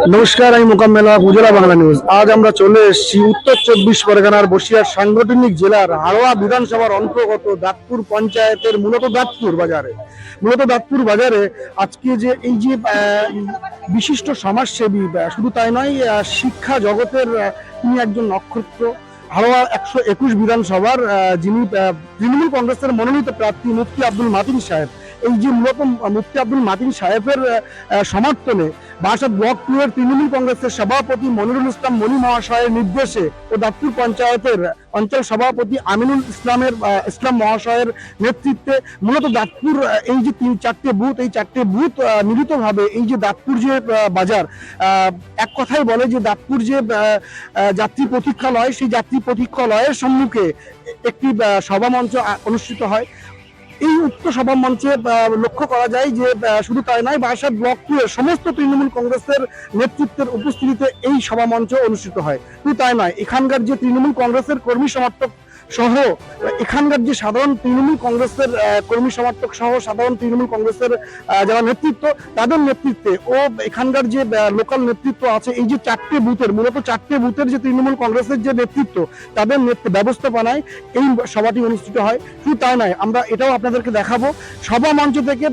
নমস্কার, আমি মোকাম্মেল হক, উজালা বাংলা নিউজ। আজ আমরা চলে এসেছি উত্তর 24 পরগনার বসিরহাট সাংগঠনিক জেলার হাড়োয়া বিধানসভার অন্তর্গত দাঁতপুর পঞ্চায়েতের মূলত দাঁতপুর বাজারে আজকে যে এই যে বিশিষ্ট সমাজসেবী, শুধু তাই নয়, শিক্ষা জগতের তিনি একজন নক্ষত্র। হাড়োয়া 121 বিধানসভার যিনি তৃণমূল কংগ্রেসের মনোনীত প্রার্থী মুফতি আব্দুল মাতিন সাহেব, এই যে মূলত মুফতি আব্দুল মাতিন সাহেবের সমর্থনে বারাসাত ব্লক 2 এর তৃণমূল কংগ্রেসের সভাপতি মনিরুল ইসলাম মনি মহাশয়ের নির্দেশে ও দাঁতপুর পঞ্চায়েতের অঞ্চল সভাপতি আমিনুল ইসলাম মহাশয়ের নেতৃত্বে মূলত দাঁতপুর এই যে 3-4টে বুথ, এই 4টে বুথ মিলিতভাবে এই যে দাঁতপুর যে বাজার, এক কথাই বলে যে দাঁতপুর যে যাত্রী প্রতীক্ষালয়, সেই যাত্রী প্রতীক্ষালয়ের সম্মুখে একটি সভামঞ্চ অনুষ্ঠিত হয়। এই উক্ত সভা মঞ্চে লক্ষ্য করা যায় যে শুধু তাই নয়, বারাসাত ব্লক 2 এর সমস্ত তৃণমূল কংগ্রেসের নেতৃত্বের উপস্থিতিতে এই সভা মঞ্চ অনুষ্ঠিত হয়। শুধু তাই নয়, এখানকার যে তৃণমূল কংগ্রেসের কর্মী সমর্থক সহ এখানকার যে সাধারণ তৃণমূল কংগ্রেসের কর্মী সমর্থক সহ সাধারণ তৃণমূল কংগ্রেসের যারা নেতৃত্ব, তাদের নেতৃত্বে ও এখানকার যে লোকাল নেতৃত্ব আছে, এই যে 4টে বুথের মূলত 4টে বুথের যে তৃণমূল কংগ্রেসের যে নেতৃত্ব, তাদের ব্যবস্থাপনায় এই সভাটি অনুষ্ঠিত হয়। শুধু তাই নয়, আমরা এটাও আপনাদেরকে দেখাবো সভা মঞ্চ থেকে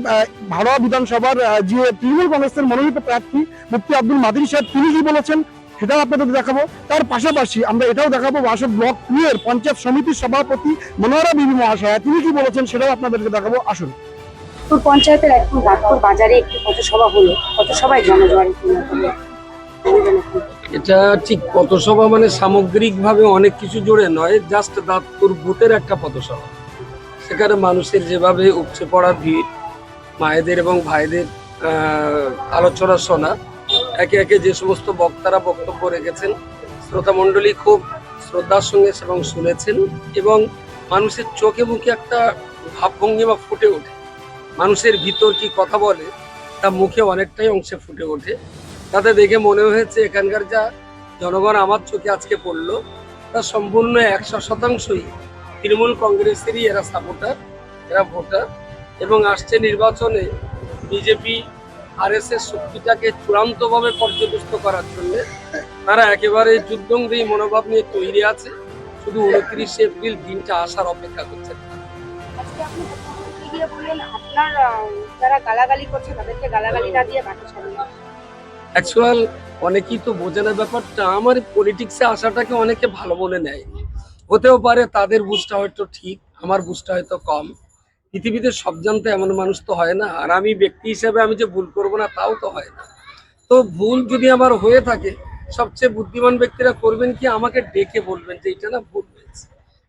হাড়োয়া বিধানসভার যে তৃণমূল কংগ্রেসের মনোনীত প্রার্থী মুফতি আব্দুল মাতিন সাহেব তিনি কি বলেছেন সেটাও আপনাদের দেখাবো। তার পাশাপাশি আমরা এটাও দেখাবো বারাসাত ব্লক 2 এর পঞ্চায়েত সমিতির সভাপতি মনোহরা বিবি মহাশয়া তিনি কি বলেছেন সেটাও আপনাদেরকে দেখাবো। আসুন। পঞ্চায়েতের এখন দাঁতপুর বাজারে একটি পথসভা হলো, পথসভায় জনজোয়ারে এটা ঠিক পথসভা মানে সামগ্রিকভাবে অনেক কিছু জুড়ে নয়, জাস্ট দাঁতপুর বুথের একটা পথসভা। সেখানে মানুষের যেভাবে উপচে পড়া ভিড়, মায়েদের এবং ভাইদের আলোচনা শোনা, একে একে যে সমস্ত বক্তারা বক্তব্য রেখেছেন, শ্রোতা মণ্ডলী খুব শ্রদ্ধার সঙ্গে এবং শুনেছেন, এবং মানুষের চোখে মুখে একটা ভাবভঙ্গিমা ফুটে ওঠে। মানুষের ভিতর কি কথা বলে তা মুখে অনেকটাই অংশে ফুটে ওঠে। তাতে দেখে মনে হয়েছে এখানকার যা জনগণ আমার চোখে আজকে পড়লো, তা সম্পূর্ণ 100%ই তৃণমূল কংগ্রেসেরই এরা সাপোর্টার, এরা ভোটার, এবং আসছে নির্বাচনে বিজেপি RSS শক্তিটাকে চূড়ান্তভাবে পর্যবেষ্ট করার জন্য তারা একেবারে যুদ্ধংদেহী মনোভাব নিয়ে তৈরি আছে। শুধু 29 এপ্রিল দিনটা আসার অপেক্ষা করছে। অ্যাকচুয়াল অনেকেই তো বোঝে না ব্যাপারটা। আমার পলিটিক্সে আসাটাকে অনেকে ভালো বলে নেয়, হতেও পারে তাদের বুঝটা হয়তো ঠিক, আমার বুঝটা হয়তো কম। পৃথিবীতে সব জানতে এমন মানুষ তো হয় না, আর আমি ব্যক্তি হিসেবে আমি যে ভুল করবো না তাও তো হয় না। তো ভুল যদি আমার হয়ে থাকে, সবচেয়ে বুদ্ধিমান ব্যক্তিরা করবেন কি, আমাকে ডেকে বলবেন যে এটা না ভুল হয়েছে।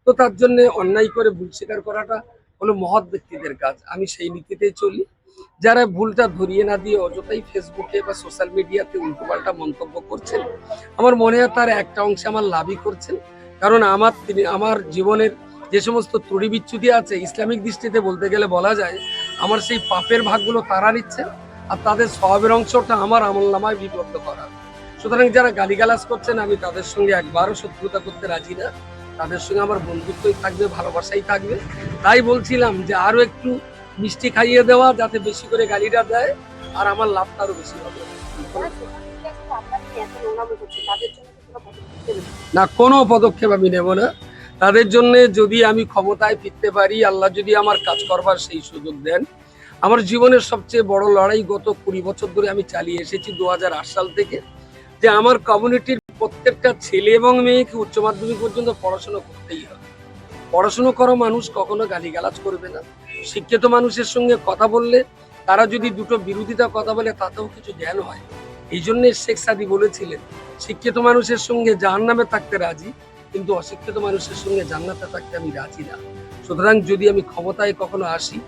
তো তার জন্য অন্যায় করে ভুল স্বীকার করাটা হলো মহৎ ব্যক্তিদের কাজ। আমি সেই নীতিতেই চলি। যারা ভুলটা ধরিয়ে না দিয়ে অযথাই ফেসবুকে বা সোশ্যাল মিডিয়াতে উল্টোপাল্টা মন্তব্য করছেন, আমার মনে হয় তার একটা অংশে আমার লাভই করছেন। কারণ আমার জীবনের যে সমস্ত ত্রুটি বিচ্যুতি আছে, ইসলামিক দৃষ্টিতে বলতে গেলে বলা যায় আমার সেই পাপের ভাগগুলো তারা নিচ্ছেন, আর তাদের স্বভাবের অংশটা আমার আমলনামায় বিভক্ত করা। সুতরাং যারা গালিগালাজ করছেন, আমি তাদের সঙ্গে একবারও শত্রুতা করতে রাজি না। তাদের সঙ্গে আমার বন্ধুত্বই থাকবে, ভালোবাসাই থাকবে। তাই বলছিলাম যে আরো একটু মিষ্টি খাইয়ে দেওয়া, যাতে বেশি করে গালিটা দেয়, আর আমার লাভটা আরো বেশি হবে। না, কোনো পদক্ষেপ আমি নেব না তাদের জন্য। যদি আমি ক্ষমতায় ফিরতে পারি, আল্লাহ যদি আমার কাজ করবার সেই সুযোগ দেন। আমার জীবনের সবচেয়ে বড় লড়াই গত 20 বছর ধরে আমি চালিয়ে এসেছি 2008 সাল থেকে, যে আমার কমিউনিটির প্রত্যেকটা ছেলে এবং মেয়েকে উচ্চ মাধ্যমিক পর্যন্ত পড়াশোনা করতেই হবে। পড়াশোনা করা মানুষ কখনো গালিগালাজ করবে না। শিক্ষিত মানুষের সঙ্গে কথা বললে তারা যদি দুটো বিরোধিতা কথা বলে তাতেও কিছু জ্ঞান হয়। এই জন্য শেখ সাদি বলেছিলেন, শিক্ষিত মানুষের সঙ্গে জাহান্নামে থাকতে রাজি, কিন্তু অশিক্ষিত মানুষের সঙ্গে জান্নাতে থাকতে আমি রাজি না। সুতরাং যদি আমি ক্ষমতায় কখনো আসি,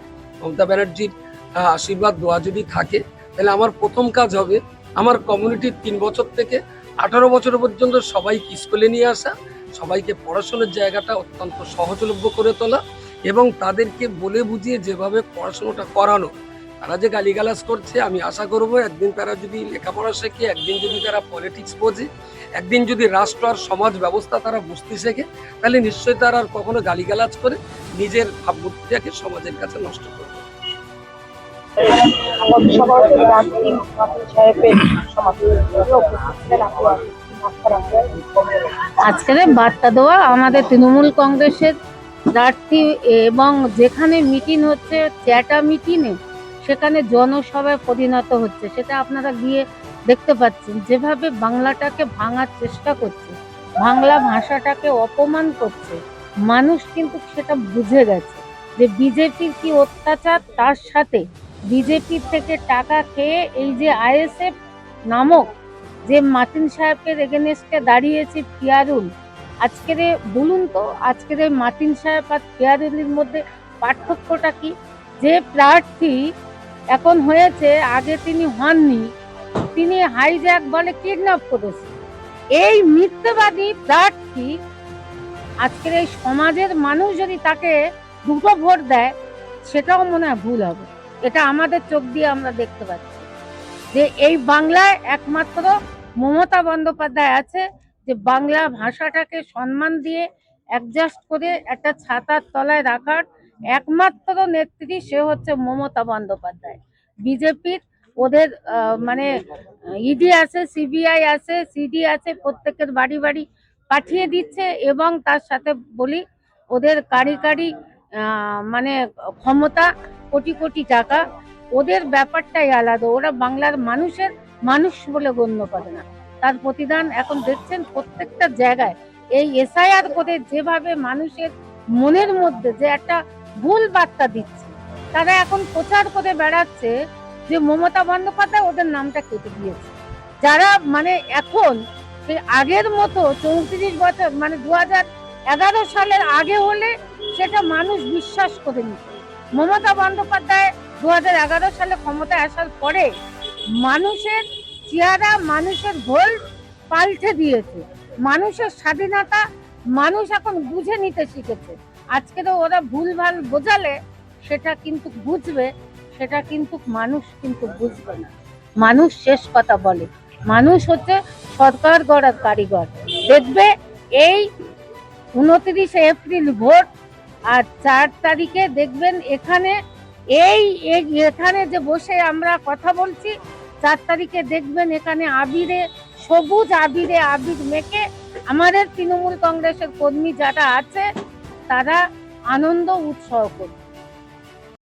মমতা ব্যানার্জির আশীর্বাদ দোয়া যদি থাকে, তাহলে আমার প্রথম কাজ হবে আমার কমিউনিটির 3 বছর থেকে 18 বছর পর্যন্ত সবাইকে স্কুলে নিয়ে আসা, সবাইকে পড়াশোনার জায়গাটা অত্যন্ত সহজলভ্য করে তোলা, এবং তাদেরকে বলে বুঝিয়ে যেভাবে পড়াশোনাটা করানো। তারা যে গালিগালাজ করছে, আমি আশা করব একদিন তারা যদি লেখাপড়া শেখে, একদিন যদি তারা পলিটিক্স বোঝে, একদিন যদি রাষ্ট্র আর সমাজ ব্যবস্থা তারা বুঝতে শেখে, তাহলে নিশ্চয়ই তারা আর কখনো গালিগালাজ করে নিজের ভাবমূর্তিটাকে সমাজের কাছে নষ্ট করবে। পথসভা হচ্ছে প্রার্থী মাতুল সাহেবের সমাপ্তি উপস্থিত ছিলেন আপু আর কি বার্তা রাখবেন? আজকের বার্তা দেওয়া আমাদের তৃণমূল কংগ্রেসের প্রার্থী এবং যেখানে মিটিং হচ্ছে চ্যাটা মিটিংয়ে সেখানে জনসভায় পরিণত হচ্ছে, সেটা আপনারা গিয়ে দেখতে পাচ্ছেন। যেভাবে বাংলাটাকে ভাঙার চেষ্টা করছে, বাংলা ভাষাটাকে অপমান করছে, মানুষ কিন্তু সেটা বুঝে গেছে যে বিজেপির কি অত্যাচার, তার সাথে বিজেপির থেকে টাকা খেয়ে এই যে আইএসএফ নামক যে মাতিন সাহেবের এগেনস্টে দাঁড়িয়েছে পিয়ারুল, আজকের বলুন তো আজকের এই মাতিন সাহেব আর পিয়ারুলের মধ্যে পার্থক্যটা কি? যে প্রার্থী এখন হয়েছে, আগে তিনি হননি, তিনি হাইজ্যাক বলে কিডন্যাপ করেছে। এই মিথ্যাবাদী প্রার্থী আজকের এই সমাজের মানুষ যদি তাকে দুটো ভোট দেয়, সেটাও মনে হয় ভুল হবে। এটা আমাদের চোখ দিয়ে আমরা দেখতে পাচ্ছি যে এই বাংলায় একমাত্র মমতা বন্দ্যোপাধ্যায় আছে, যে বাংলা ভাষাটাকে সম্মান দিয়ে অ্যাডজাস্ট করে একটা ছাতার তলায় রাখার একমাত্র নেত্রী, সে হচ্ছে মমতা বন্দ্যোপাধ্যায়। বিজেপির ওদের মানে ইডি আছে, সিবিআই আছে, সিডি আছে, প্রত্যেকের বাড়ি বাড়ি পাঠিয়ে দিচ্ছে এবং তার সাথে বলি ওদের কারি মানে ক্ষমতা, কোটি কোটি টাকা, ওদের ব্যাপারটাই আলাদা। ওরা বাংলার মানুষের মানুষ বলে গণ্য করে না। তার প্রতিদান এখন দেখছেন প্রত্যেকটা জায়গায়। এই এসআইআর করে যেভাবে মানুষের মনের মধ্যে যে একটা ভুল বার্তা দিচ্ছে, তারা এখন প্রচার করে বেড়াচ্ছে যে মমতা বন্দ্যোপাধ্যায় ওদের নামটা কেটে দিয়েছে। যারা মানে এখন সেই আগের মতো 34 বছর মানে 2011 সালের আগে হলে সেটা মানুষ বিশ্বাস করে নিত। মমতা বন্দ্যোপাধ্যায় 2011 সালে ক্ষমতায় আসার পরে মানুষের চেহারা, মানুষের ভোল পাল্টে দিয়েছে। মানুষের স্বাধীনতা মানুষ এখন বুঝে নিতে শিখেছে। আজকে তো ওরা ভুলভাল বোঝালে সেটা কিন্তু বুঝবে, সেটা কিন্তু মানুষ কিন্তু বুঝবে না। মানুষ শেষ কথা বলে, মানুষ হচ্ছে সরকার গড়ার কারিগর। দেখবে এই 29 এপ্রিল ভোট, আর 4 তারিখে দেখবেন এখানে এখানে যে বসে আমরা কথা বলছি, 4 তারিখে দেখবেন এখানে আবিরে, সবুজ আবিরে আবির মেখে আমাদের তৃণমূল কংগ্রেসের কর্মী যারা আছে তারা আনন্দ উৎসব করবে।